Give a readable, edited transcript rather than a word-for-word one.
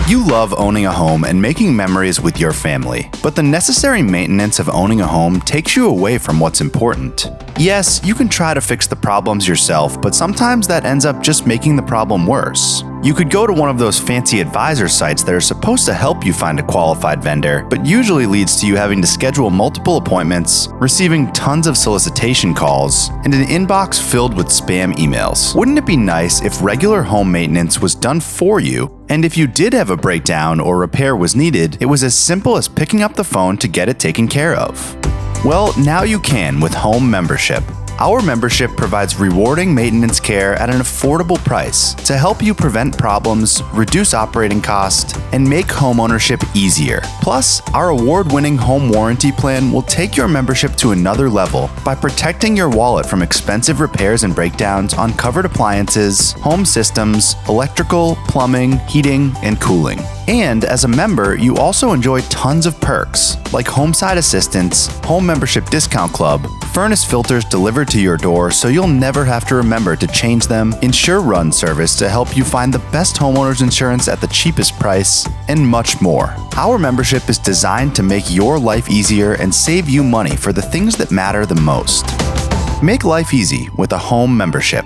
You love owning a home and making memories with your family, but the necessary maintenance of owning a home takes you away from what's important. Yes, you can try to fix the problems yourself, but sometimes that ends up just making the problem worse. You could go to one of those fancy advisor sites that are supposed to help you find a qualified vendor, but usually leads to you having to schedule multiple appointments, receiving tons of solicitation calls, and an inbox filled with spam emails. Wouldn't it be nice if regular home maintenance was done for you, and if you did have a breakdown or repair was needed, it was as simple as picking up the phone to get it taken care of? Well, now you can with Home Membership. Our membership provides rewarding maintenance care at an affordable price to help you prevent problems, reduce operating costs, and make homeownership easier. Plus, our award-winning home warranty plan will take your membership to another level by protecting your wallet from expensive repairs and breakdowns on covered appliances, home systems, electrical, plumbing, heating, and cooling. And as a member, you also enjoy tons of perks like homeside assistance, home membership discount club, furnace filters delivered to your door so you'll never have to remember to change them, insure run service to help you find the best homeowners insurance at the cheapest price, and much more. Our membership is designed to make your life easier and save you money for the things that matter the most. Make life easy with a home membership.